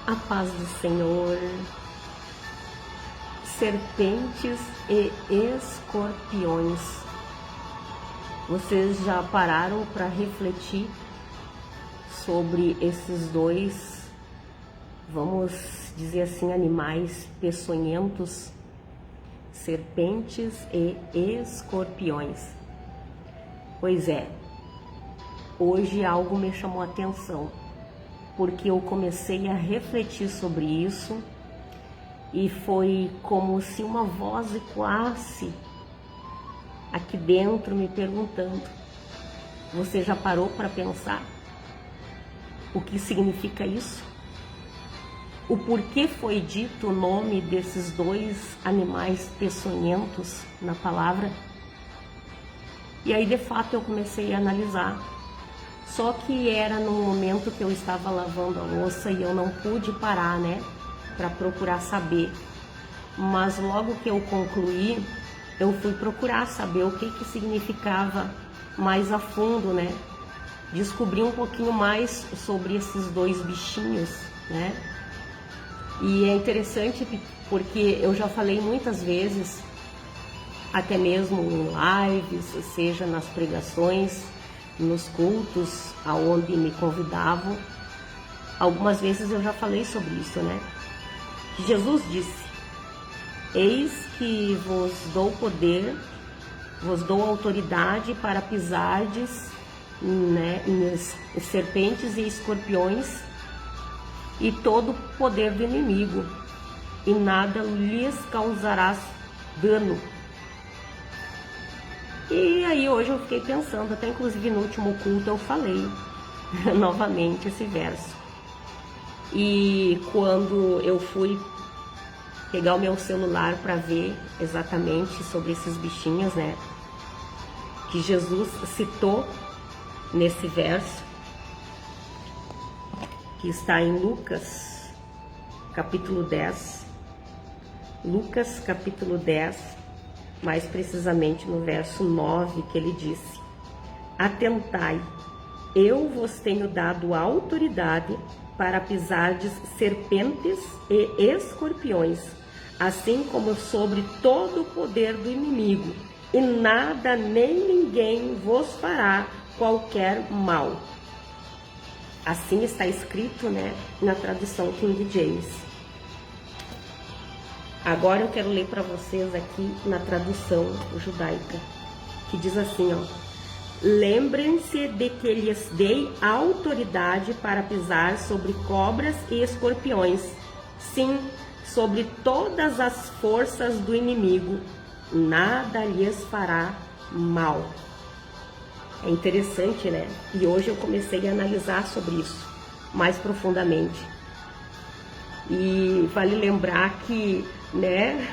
A paz do Senhor. Serpentes e escorpiões. Vocês já pararam para refletir sobre esses dois, vamos dizer assim, animais peçonhentos? Serpentes e escorpiões. Pois é, hoje algo me chamou a atenção, porque eu comecei a refletir sobre isso e foi como se uma voz ecoasse aqui dentro me perguntando: você já parou para pensar o que significa isso? O porquê foi dito o nome desses dois animais peçonhentos na palavra? E aí de fato eu comecei a analisar. Só que era no momento que eu estava lavando a louça e eu não pude parar, né, para procurar saber. Mas logo que eu concluí, eu fui procurar saber o que significava mais a fundo, né? Descobri um pouquinho mais sobre esses dois bichinhos, né? E é interessante porque eu já falei muitas vezes, até mesmo em lives, seja nas pregações, nos cultos aonde me convidavam, algumas vezes eu já falei sobre isso, né? Que Jesus disse: eis que vos dou poder, vos dou autoridade para pisardes, né, em serpentes e escorpiões e todo o poder do inimigo, e nada lhes causará dano. E aí hoje eu fiquei pensando, até inclusive no último culto eu falei novamente esse verso. E quando eu fui pegar o meu celular para ver exatamente sobre esses bichinhos, né, que Jesus citou nesse verso, que está em Lucas, capítulo 10. Lucas, capítulo 10, mais precisamente no verso 9, que ele disse: atentai, eu vos tenho dado autoridade para pisardes serpentes e escorpiões, assim como sobre todo o poder do inimigo, e nada nem ninguém vos fará qualquer mal. Assim está escrito, né, na tradução King James. Agora eu quero ler para vocês aqui na tradução judaica, que diz assim, ó: lembrem-se de que lhes dei autoridade para pisar sobre cobras e escorpiões, sim, sobre todas as forças do inimigo, nada lhes fará mal. É interessante, né? E hoje eu comecei a analisar sobre isso mais profundamente. E vale lembrar que, né,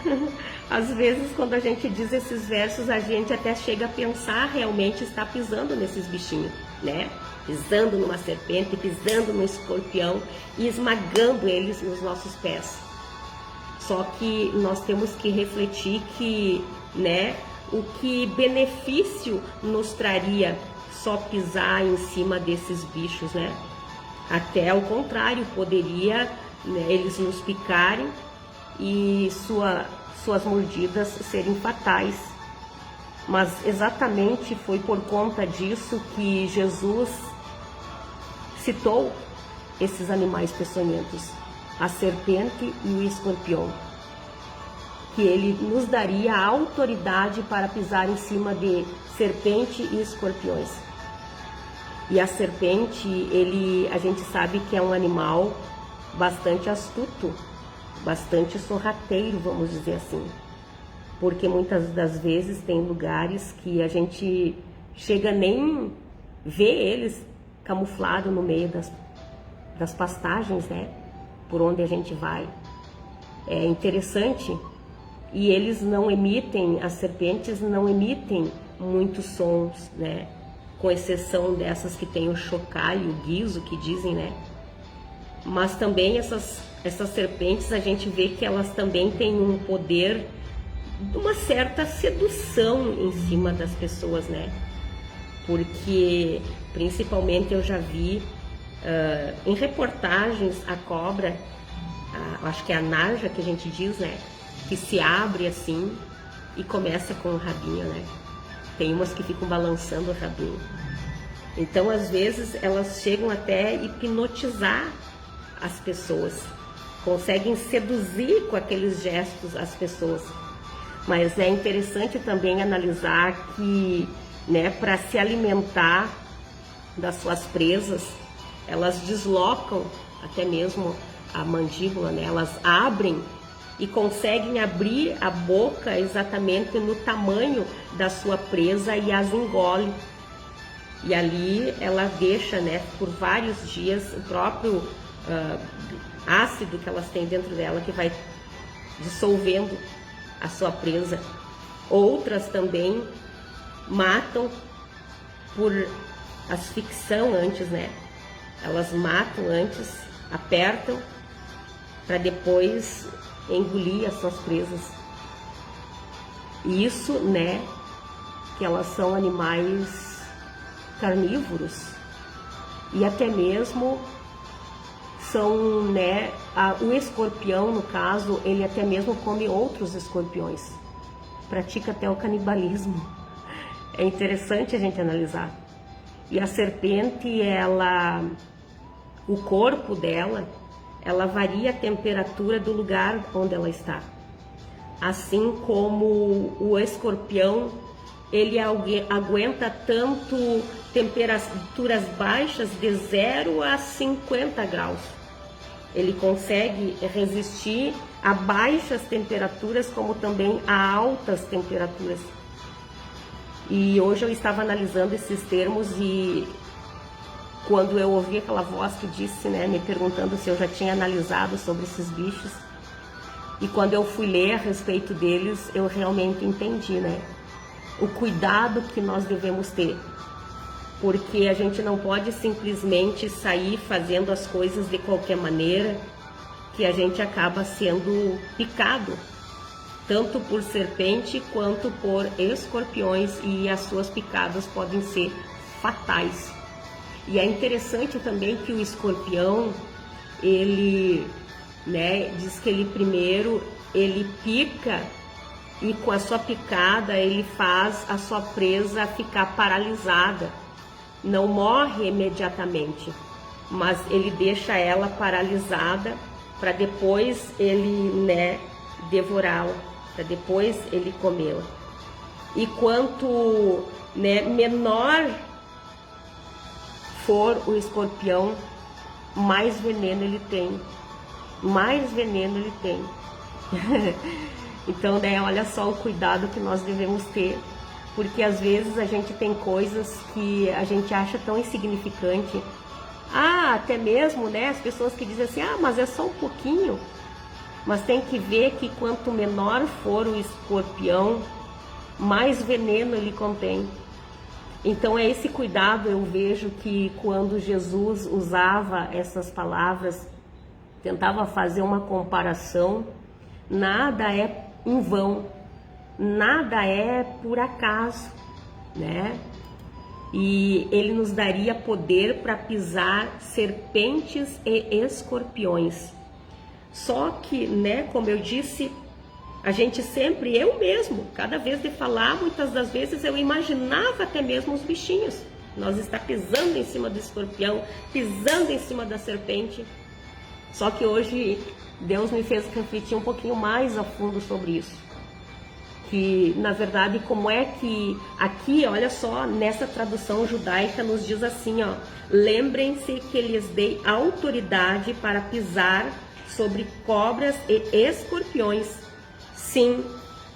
às vezes quando a gente diz esses versos, a gente até chega a pensar realmente estar pisando nesses bichinhos, né? Pisando numa serpente, pisando num escorpião e esmagando eles nos nossos pés. Só que nós temos que refletir que, né, o que benefício nos traria só pisar em cima desses bichos, né? Até ao contrário, poderia, né, eles nos picarem e suas mordidas serem fatais. Mas exatamente foi por conta disso que Jesus citou esses animais peçonhentos, a serpente e o escorpião, que ele nos daria a autoridade para pisar em cima de serpente e escorpiões. E a serpente, a gente sabe que é um animal bastante astuto, bastante sorrateiro, vamos dizer assim, porque muitas das vezes tem lugares que a gente chega nem ver eles camuflado no meio das pastagens, né, por onde a gente vai. É interessante. E eles não emitem, as serpentes não emitem muitos sons, né? Com exceção dessas que tem o chocalho, o guizo, que dizem, né? Mas também essas serpentes, a gente vê que elas também têm um poder de uma certa sedução em cima das pessoas, né? Porque, principalmente, eu já vi em reportagens a cobra acho que é a narja que a gente diz, né? Que se abre assim e começa com o rabinho, né? Tem umas que ficam balançando o rabinho. Então, às vezes, elas chegam até hipnotizar as pessoas, conseguem seduzir com aqueles gestos as pessoas. Mas é interessante também analisar que, né, para se alimentar das suas presas, elas deslocam até mesmo a mandíbula, né? Elas abrem e conseguem abrir a boca exatamente no tamanho da sua presa e as engole. E ali ela deixa, né, por vários dias o próprio ácido que elas têm dentro dela, que vai dissolvendo a sua presa. Outras também matam por asfixão antes, né? Elas matam antes, apertam para depois engolir as suas presas. Isso, né, que elas são animais carnívoros e até mesmo são, né, o escorpião, no caso, ele até mesmo come outros escorpiões, pratica até o canibalismo. É interessante a gente analisar. E a serpente, ela, o corpo dela, ela varia a temperatura do lugar onde ela está. Assim como o escorpião, ele aguenta tanto temperaturas baixas de 0 a 50 graus. Ele consegue resistir a baixas temperaturas, como também a altas temperaturas. E hoje eu estava analisando esses termos e quando eu ouvi aquela voz que disse, né, me perguntando se eu já tinha analisado sobre esses bichos, e quando eu fui ler a respeito deles, eu realmente entendi, né, o cuidado que nós devemos ter, porque a gente não pode simplesmente sair fazendo as coisas de qualquer maneira, que a gente acaba sendo picado, tanto por serpente quanto por escorpiões, e as suas picadas podem ser fatais. E é interessante também que o escorpião, ele, né, diz que ele primeiro, ele pica e com a sua picada ele faz a sua presa ficar paralisada. Não morre imediatamente, mas ele deixa ela paralisada para depois ele, né, devorá-la, para depois ele comê-la. E quanto, né, menor for o escorpião, mais veneno ele tem, mais veneno ele tem. Então, né, olha só o cuidado que nós devemos ter, porque às vezes a gente tem coisas que a gente acha tão insignificante. Até mesmo, né, as pessoas que dizem assim, mas é só um pouquinho. Mas tem que ver que quanto menor for o escorpião, mais veneno ele contém. Então é esse cuidado, eu vejo que quando Jesus usava essas palavras, tentava fazer uma comparação, nada é em vão, nada é por acaso, né? E ele nos daria poder para pisar serpentes e escorpiões. Só que, né, como eu disse, a gente sempre, eu mesmo, cada vez de falar, muitas das vezes eu imaginava até mesmo os bichinhos. Nós está pisando em cima do escorpião, pisando em cima da serpente. Só que hoje Deus me fez refletir um pouquinho mais a fundo sobre isso. Que, na verdade, como é que aqui, olha só, nessa tradução judaica nos diz assim, ó, lembrem-se que lhes dei autoridade para pisar sobre cobras e escorpiões, sim,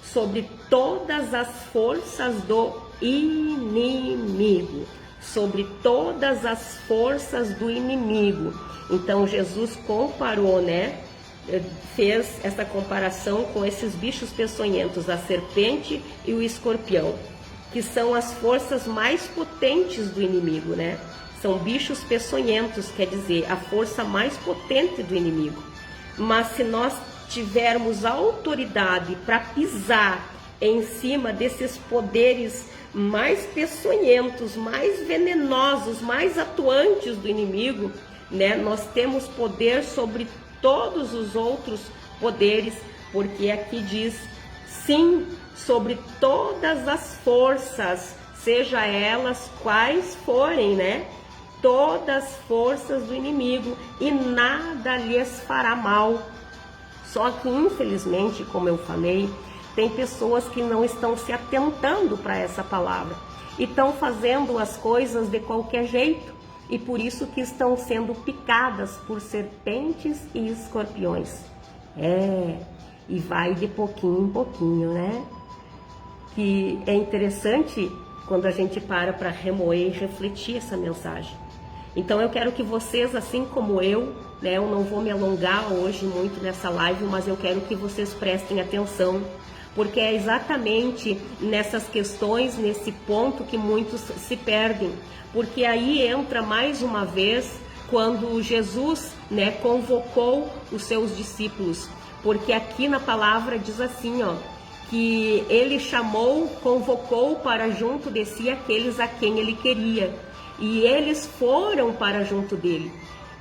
sobre todas as forças do inimigo, sobre todas as forças do inimigo. Então Jesus comparou, né, fez essa comparação com esses bichos peçonhentos, a serpente e o escorpião, que são as forças mais potentes do inimigo, né? São bichos peçonhentos, quer dizer, a força mais potente do inimigo. Mas se nós tivermos autoridade para pisar em cima desses poderes mais peçonhentos, mais venenosos, mais atuantes do inimigo, né? Nós temos poder sobre todos os outros poderes, porque aqui diz sim sobre todas as forças, seja elas quais forem, né? Todas as forças do inimigo, e nada lhes fará mal. Só que, infelizmente, como eu falei, tem pessoas que não estão se atentando para essa palavra e estão fazendo as coisas de qualquer jeito, e por isso que estão sendo picadas por serpentes e escorpiões. E vai de pouquinho em pouquinho, né? Que é interessante quando a gente para remoer e refletir essa mensagem. Então eu quero que vocês, assim como eu, né, eu não vou me alongar hoje muito nessa live, mas eu quero que vocês prestem atenção, porque é exatamente nessas questões, nesse ponto que muitos se perdem, porque aí entra mais uma vez quando Jesus, né, convocou os seus discípulos, porque aqui na palavra diz assim, ó, que ele chamou, convocou para junto de si aqueles a quem ele queria, e eles foram para junto dele.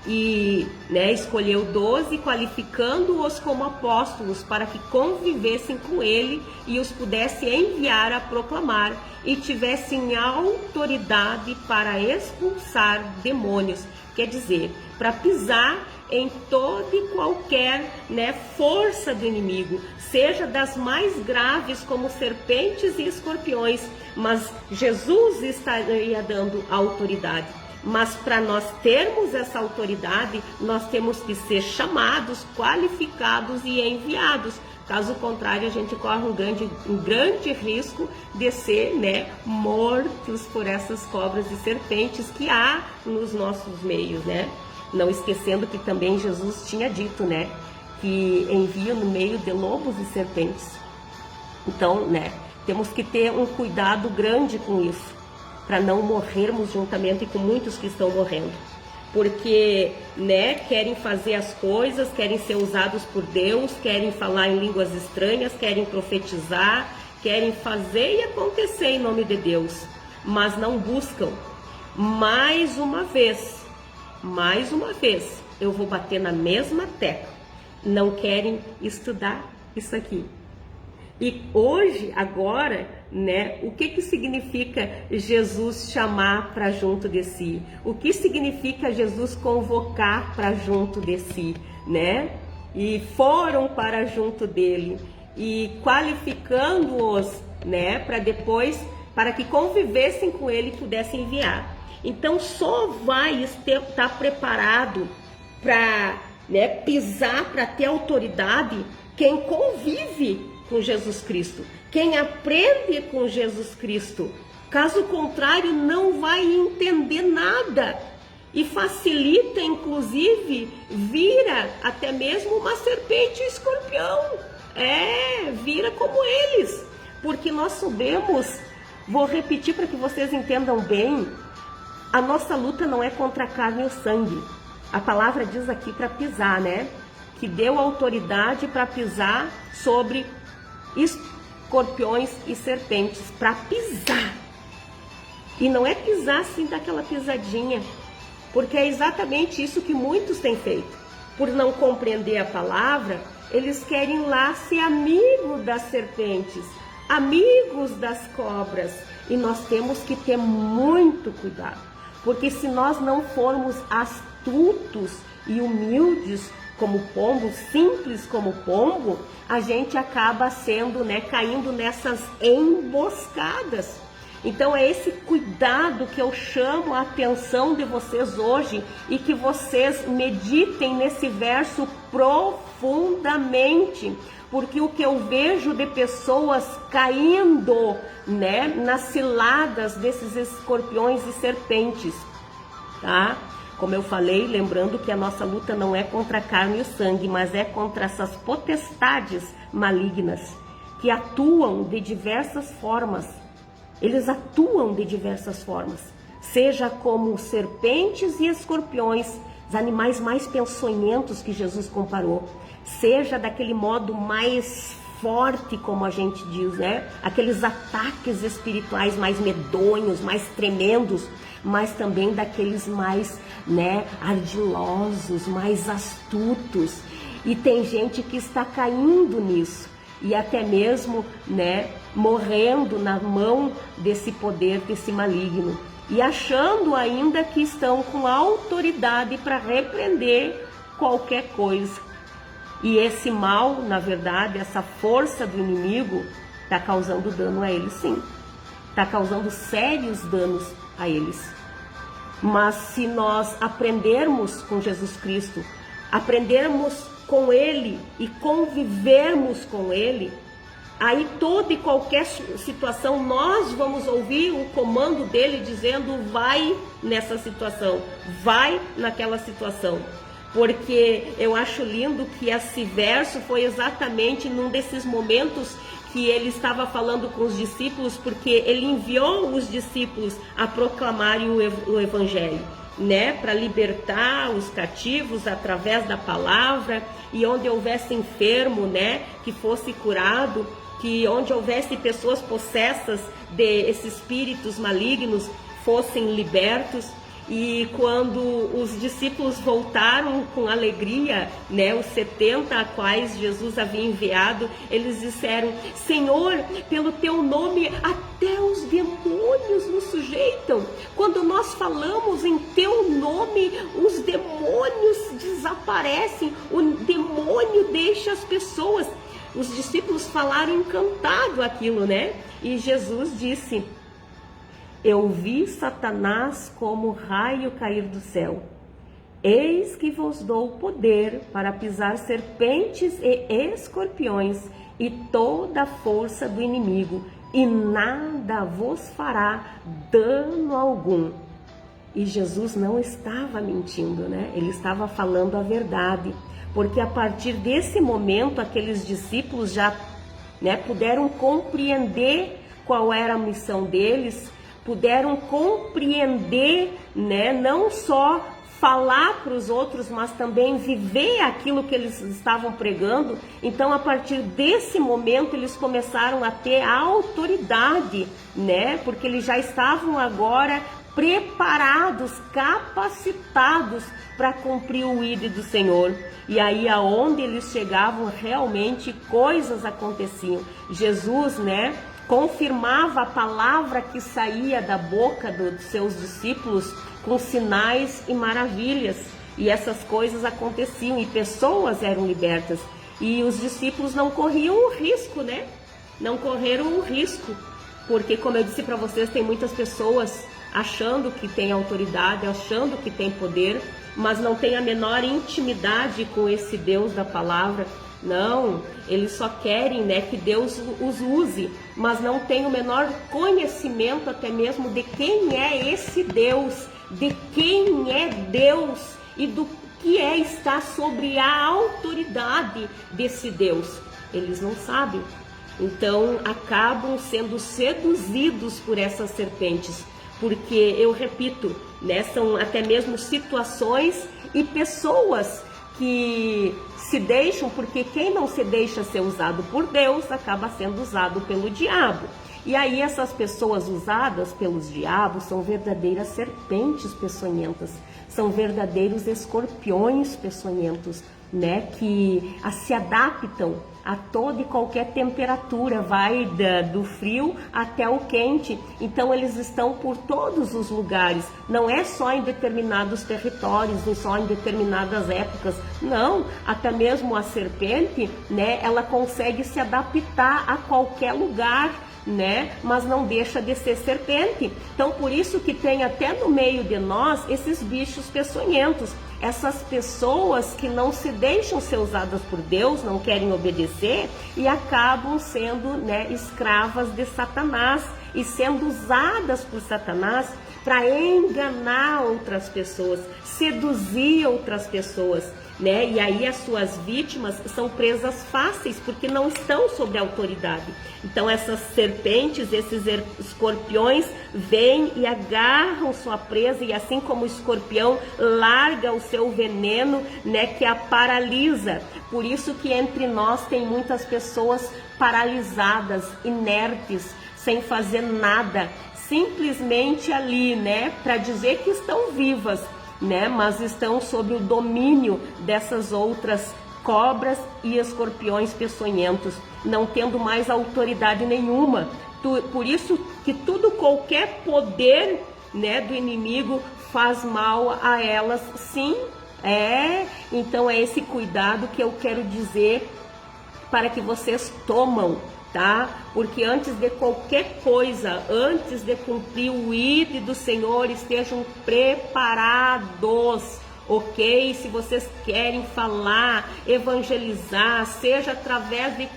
E, né, escolheu 12, qualificando-os como apóstolos para que convivessem com ele e os pudesse enviar a proclamar e tivessem autoridade para expulsar demônios, quer dizer, para pisar em toda e qualquer, né, força do inimigo, seja das mais graves como serpentes e escorpiões, mas Jesus estaria dando autoridade. Mas para nós termos essa autoridade, nós temos que ser chamados, qualificados e enviados. Caso contrário, a gente corre um grande risco de ser, né, mortos por essas cobras e serpentes que há nos nossos meios, né? Não esquecendo que também Jesus tinha dito, né, que envia no meio de lobos e serpentes. Então, né, temos que ter um cuidado grande com isso, para não morrermos juntamente com muitos que estão morrendo. Porque, né, querem fazer as coisas, querem ser usados por Deus, querem falar em línguas estranhas, querem profetizar, querem fazer e acontecer em nome de Deus, mas não buscam. Mais uma vez, eu vou bater na mesma tecla. Não querem estudar isso aqui. E hoje, agora, né, o que significa Jesus chamar para junto de si? O que significa Jesus convocar para junto de si, né? E foram para junto dele e qualificando-os, né, para depois, para que convivessem com ele e pudessem enviar. Então só vai estar preparado para, né, pisar, para ter autoridade, quem convive com Jesus Cristo, quem aprende com Jesus Cristo. Caso contrário, não vai entender nada e facilita, inclusive, vira até mesmo uma serpente e escorpião. Vira como eles, porque nós sabemos, vou repetir para que vocês entendam bem, a nossa luta não é contra a carne e o sangue. A palavra diz aqui para pisar, né? Que deu autoridade para pisar sobre escorpiões e serpentes, para pisar. E não é pisar assim, daquela pisadinha, porque é exatamente isso que muitos têm feito. Por não compreender a palavra, eles querem lá ser amigos das serpentes, amigos das cobras. E nós temos que ter muito cuidado, porque se nós não formos astutos e humildes como pombo, simples como pombo, a gente acaba sendo, né, caindo nessas emboscadas. Então é esse cuidado que eu chamo a atenção de vocês hoje e que vocês meditem nesse verso profundamente, porque o que eu vejo de pessoas caindo, né, nas ciladas desses escorpiões e serpentes, tá? Como eu falei, lembrando que a nossa luta não é contra a carne e o sangue, mas é contra essas potestades malignas que atuam de diversas formas. Eles atuam de diversas formas, seja como serpentes e escorpiões, os animais mais peçonhentos que Jesus comparou, seja daquele modo mais forte, como a gente diz, né? Aqueles ataques espirituais mais medonhos, mais tremendos, mas também daqueles mais, né, ardilosos, mais astutos. E tem gente que está caindo nisso e até mesmo, né, morrendo na mão desse poder, desse maligno, e achando ainda que estão com autoridade para repreender qualquer coisa. E esse mal, na verdade, essa força do inimigo está causando dano a eles, sim. Está causando sérios danos a eles. Mas se nós aprendermos com Jesus Cristo, aprendermos com Ele e convivermos com Ele, aí toda e qualquer situação nós vamos ouvir o comando dele dizendo: vai nessa situação, vai naquela situação. Porque eu acho lindo que esse verso foi exatamente num desses momentos que ele estava falando com os discípulos, porque ele enviou os discípulos a proclamarem o evangelho, né, para libertar os cativos através da palavra, e onde houvesse enfermo, né, que fosse curado, que onde houvesse pessoas possessas de esses espíritos malignos fossem libertos. E quando os discípulos voltaram com alegria, né, os 70 a quais Jesus havia enviado, eles disseram: Senhor, pelo teu nome até os demônios nos sujeitam. Quando nós falamos em teu nome, os demônios desaparecem, o demônio deixa as pessoas. Os discípulos falaram encantado aquilo, né? E Jesus disse: eu vi Satanás como raio cair do céu. Eis que vos dou poder para pisar serpentes e escorpiões e toda a força do inimigo, e nada vos fará dano algum. E Jesus não estava mentindo, né? Ele estava falando a verdade, porque a partir desse momento aqueles discípulos já, né, puderam compreender qual era a missão deles, puderam compreender, né, não só falar para os outros, mas também viver aquilo que eles estavam pregando. Então, a partir desse momento, eles começaram a ter a autoridade, né, porque eles já estavam agora preparados, capacitados para cumprir o ID do Senhor. E aí, aonde eles chegavam, realmente coisas aconteciam. Jesus, né, confirmava a palavra que saía da boca dos seus discípulos com sinais e maravilhas, e essas coisas aconteciam e pessoas eram libertas, e os discípulos não corriam o risco, né? Não correram o risco, porque, como eu disse para vocês, tem muitas pessoas achando que tem autoridade, achando que tem poder, mas não tem a menor intimidade com esse Deus da palavra. Não, eles só querem, né, que Deus os use, mas não tem o menor conhecimento até mesmo de quem é esse Deus, de quem é Deus e do que é estar sobre a autoridade desse Deus. Eles não sabem, então acabam sendo seduzidos por essas serpentes, porque, eu repito, né, são até mesmo situações e pessoas que se deixam, porque quem não se deixa ser usado por Deus acaba sendo usado pelo diabo. E aí essas pessoas usadas pelos diabos são verdadeiras serpentes peçonhentas, são verdadeiros escorpiões peçonhentos, né, que se adaptam a toda e qualquer temperatura, vai do frio até o quente. Então eles estão por todos os lugares, não é só em determinados territórios, nem só em determinadas épocas, não, até mesmo a serpente, né, ela consegue se adaptar a qualquer lugar, né, mas não deixa de ser serpente. Então por isso que tem até no meio de nós esses bichos peçonhentos, essas pessoas que não se deixam ser usadas por Deus, não querem obedecer e acabam sendo, né, escravas de Satanás e sendo usadas por Satanás para enganar outras pessoas, seduzir outras pessoas, né? E aí as suas vítimas são presas fáceis, porque não estão sob autoridade. Então essas serpentes, esses escorpiões vêm e agarram sua presa, e assim como o escorpião larga o seu veneno, né, que a paralisa. Por isso que entre nós tem muitas pessoas paralisadas, inertes, sem fazer nada, simplesmente ali, né, para dizer que estão vivas, né, mas estão sob o domínio dessas outras cobras e escorpiões peçonhentos, não tendo mais autoridade nenhuma. Por isso que qualquer poder, né, do inimigo faz mal a elas, sim. Então é esse cuidado que eu quero dizer para que vocês tomam, tá? Porque antes de qualquer coisa, antes de cumprir o ID do Senhor, estejam preparados, ok? Se vocês querem falar, evangelizar, seja através de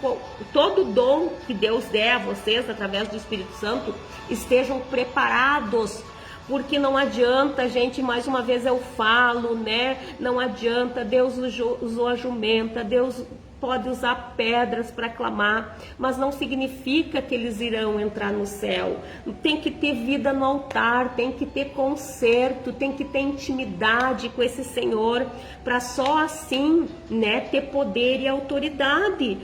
todo dom que Deus der a vocês, através do Espírito Santo, estejam preparados. Porque não adianta, gente, mais uma vez eu falo, né? Não adianta, Deus usou a jumenta, Deus pode usar pedras para clamar, mas não significa que eles irão entrar no céu. Tem que ter vida no altar, tem que ter conserto, tem que ter intimidade com esse Senhor, para só assim, né, ter poder e autoridade.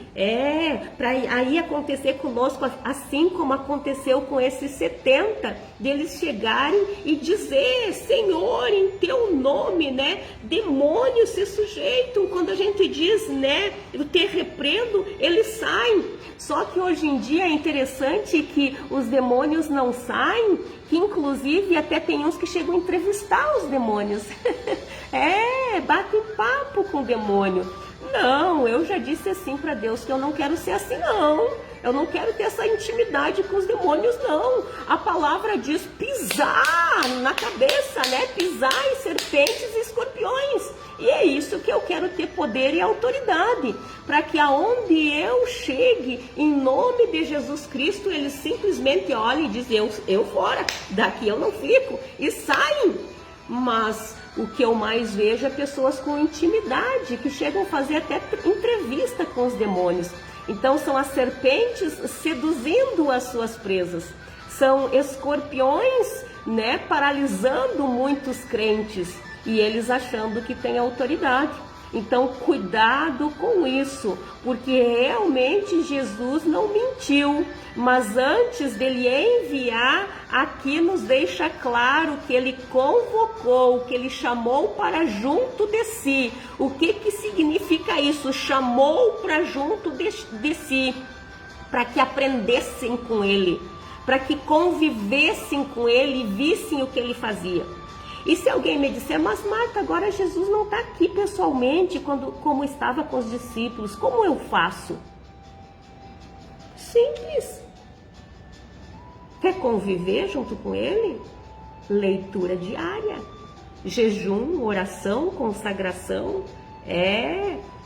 Para aí acontecer conosco, assim como aconteceu com esses 70, deles chegarem e dizer: Senhor, em teu nome, né, demônios se sujeitam. Quando a gente diz, né, eu te repreendo, eles saem. Só que hoje em dia é interessante que os demônios não saem, que inclusive até tem uns que chegam a entrevistar os demônios. Batem papo com o demônio. Não, eu já disse assim para Deus que eu não quero ser assim, não. Eu não quero ter essa intimidade com os demônios, não. A palavra diz pisar na cabeça, né? Pisar em serpentes e escorpiões. E é isso que eu quero ter poder e autoridade. Para que aonde eu chegue, em nome de Jesus Cristo, eles simplesmente olhem e dizem: eu fora, daqui eu não fico. E saem. Mas o que eu mais vejo é pessoas com intimidade, que chegam a fazer até entrevista com os demônios. Então são as serpentes seduzindo as suas presas. São escorpiões, né, paralisando muitos crentes e eles achando que têm autoridade. Então cuidado com isso, porque realmente Jesus não mentiu, mas antes dele enviar, aqui nos deixa claro que ele convocou, que ele chamou para junto de si. O que significa isso? Chamou para junto de si, para que aprendessem com ele, para que convivessem com ele e vissem o que ele fazia. E se alguém me disser: mas Marta, agora Jesus não está aqui pessoalmente como estava com os discípulos, como eu faço? Simples. Quer conviver junto com ele? Leitura diária, jejum, oração, consagração.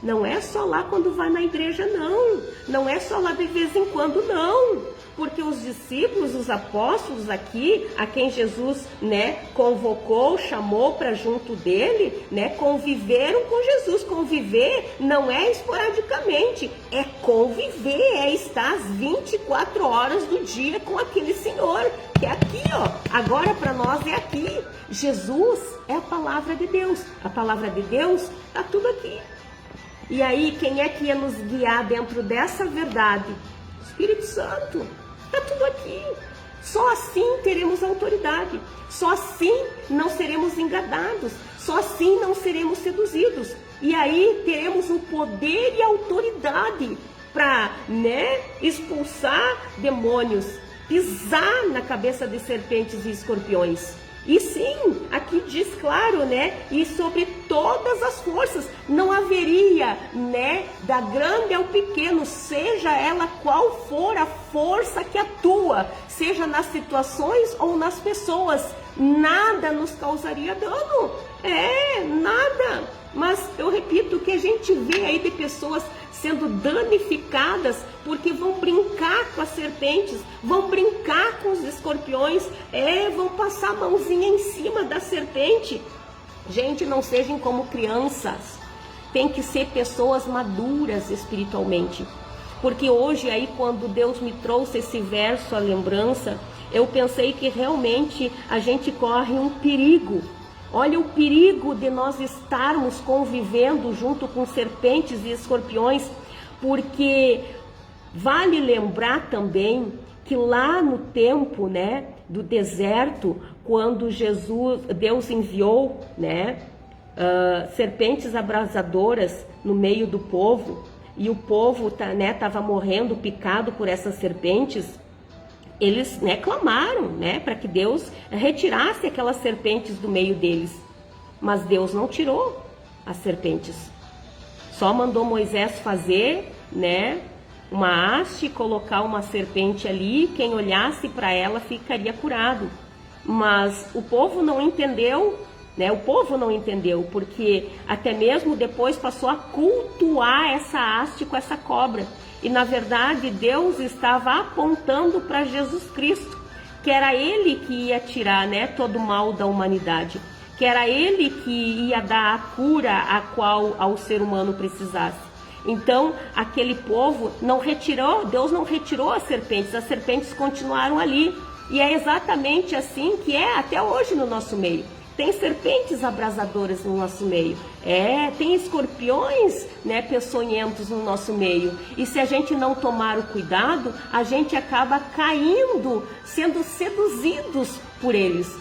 Não é só lá quando vai na igreja, não. Não é só lá de vez em quando, não. Porque os discípulos, os apóstolos aqui, a quem Jesus, né, convocou, chamou para junto dele, né, conviveram com Jesus. Conviver não é esporadicamente, é conviver, é estar às 24 horas do dia com aquele Senhor, que é aqui, ó. Agora para nós é aqui. Jesus é a palavra de Deus. A palavra de Deus está tudo aqui. E aí, quem é que ia nos guiar dentro dessa verdade? Espírito Santo. Está tudo aqui. Só assim teremos autoridade. Só assim não seremos enganados. Só assim não seremos seduzidos. E aí teremos o poder e a autoridade para, né, expulsar demônios, pisar na cabeça de serpentes e escorpiões. E sim, aqui diz claro, né? E sobre todas as forças, não haveria, né, da grande ao pequeno, seja ela qual for a força que atua, seja nas situações ou nas pessoas, nada nos causaria dano. Nada. Mas eu repito, que a gente vê aí de pessoas sendo danificadas porque vão brincar com as serpentes, vão brincar com os escorpiões, vão passar a mãozinha em cima da serpente. Gente, não sejam como crianças, tem que ser pessoas maduras espiritualmente. Porque hoje aí, quando Deus me trouxe esse verso à lembrança, eu pensei que realmente a gente corre um perigo. Olha o perigo de nós estarmos convivendo junto com serpentes e escorpiões, porque vale lembrar também que lá no tempo, né, do deserto, quando Deus enviou, né, serpentes abrasadoras no meio do povo, e o povo estava morrendo picado por essas serpentes, eles, né, clamaram, né, para que Deus retirasse aquelas serpentes do meio deles. Mas Deus não tirou as serpentes. Só mandou Moisés fazer, né, uma haste, colocar uma serpente ali, quem olhasse para ela ficaria curado. Mas o povo não entendeu, né? O povo não entendeu, porque até mesmo depois passou a cultuar essa haste com essa cobra. E na verdade Deus estava apontando para Jesus Cristo, que era Ele que ia tirar, né, todo o mal da humanidade, que era Ele que ia dar a cura a qual ao ser humano precisasse. Então, aquele povo não retirou, Deus não retirou as serpentes continuaram ali. E é exatamente assim que é até hoje no nosso meio. Tem serpentes abrasadoras no nosso meio. Tem escorpiões, né, peçonhentos no nosso meio. E se a gente não tomar o cuidado, a gente acaba caindo, sendo seduzidos por eles.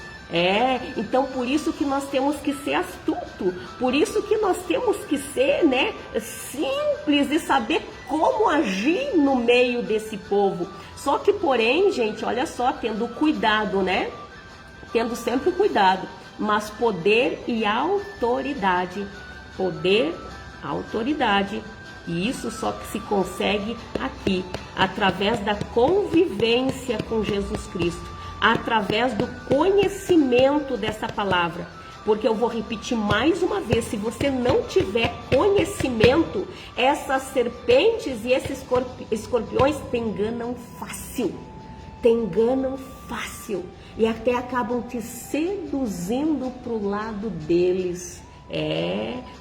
Então por isso que nós temos que ser astuto, por isso que nós temos que ser, né, simples e saber como agir no meio desse povo. Só que porém, gente, olha só, tendo cuidado, né, tendo sempre cuidado, mas poder e autoridade, e isso só que se consegue aqui, através da convivência com Jesus Cristo, através do conhecimento dessa palavra. Porque eu vou repetir mais uma vez, se você não tiver conhecimento, essas serpentes e esses escorpiões te enganam fácil, e até acabam te seduzindo para o lado deles.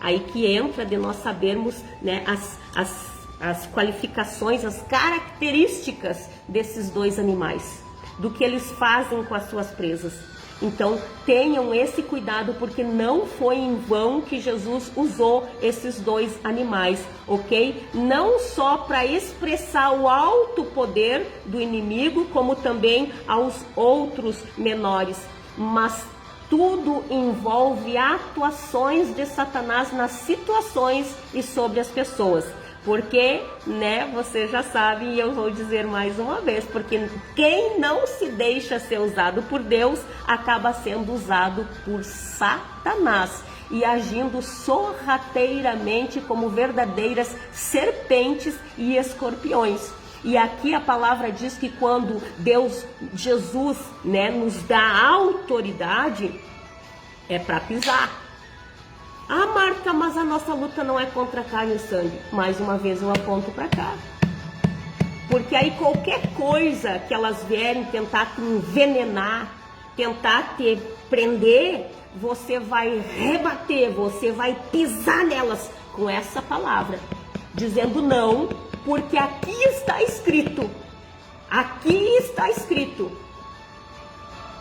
Aí que entra de nós sabermos, né, as qualificações, as características desses dois animais, do que eles fazem com as suas presas. Então tenham esse cuidado, porque não foi em vão que Jesus usou esses dois animais, ok? Não só para expressar o alto poder do inimigo, como também aos outros menores, mas tudo envolve atuações de Satanás nas situações e sobre as pessoas. Porque, né, você já sabe, e eu vou dizer mais uma vez, porque quem não se deixa ser usado por Deus, acaba sendo usado por Satanás e agindo sorrateiramente como verdadeiras serpentes e escorpiões. E aqui a palavra diz que quando Jesus, né, nos dá autoridade, é para pisar. Ah, Marta, mas a nossa luta não é contra carne e sangue. Mais uma vez eu aponto para cá. Porque aí qualquer coisa que elas vierem tentar te envenenar, tentar te prender, você vai rebater, você vai pisar nelas com essa palavra, dizendo não, porque aqui está escrito. Aqui está escrito.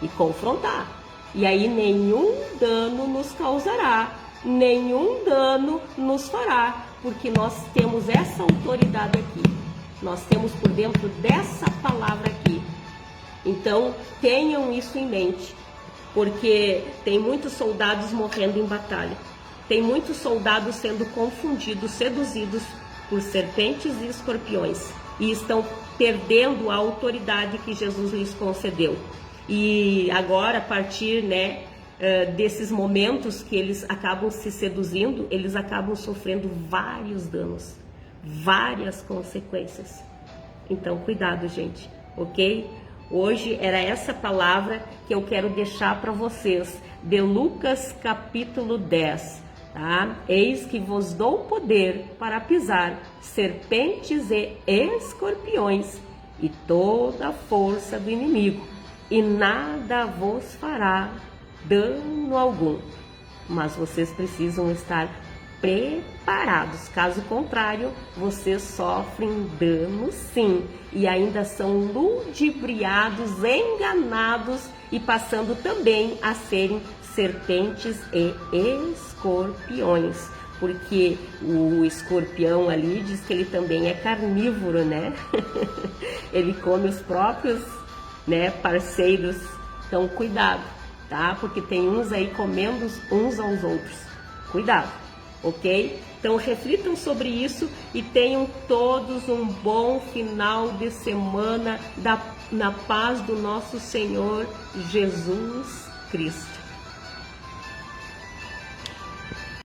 E confrontar. E aí nenhum dano nos causará, nenhum dano nos fará, porque nós temos essa autoridade aqui, nós temos por dentro dessa palavra aqui. Então tenham isso em mente, porque tem muitos soldados morrendo em batalha, tem muitos soldados sendo confundidos, seduzidos por serpentes e escorpiões, e estão perdendo a autoridade que Jesus lhes concedeu. E agora, a partir, né, desses momentos que eles acabam se seduzindo, eles acabam sofrendo vários danos, várias consequências. Então cuidado, gente, ok? Hoje era essa palavra que eu quero deixar para vocês, de Lucas capítulo 10, tá? Eis que vos dou poder para pisar serpentes e escorpiões e toda a força do inimigo, e nada vos fará dano algum. Mas vocês precisam estar preparados, caso contrário, vocês sofrem dano sim, e ainda são ludibriados, enganados e passando também a serem serpentes e escorpiões. porque o escorpião ali diz que ele também é carnívoro, né? Ele come os próprios, né, parceiros. Então cuidado, tá? Porque tem uns aí comendo uns aos outros. Cuidado, ok? Então reflitam sobre isso e tenham todos um bom final de semana na paz do nosso Senhor Jesus Cristo.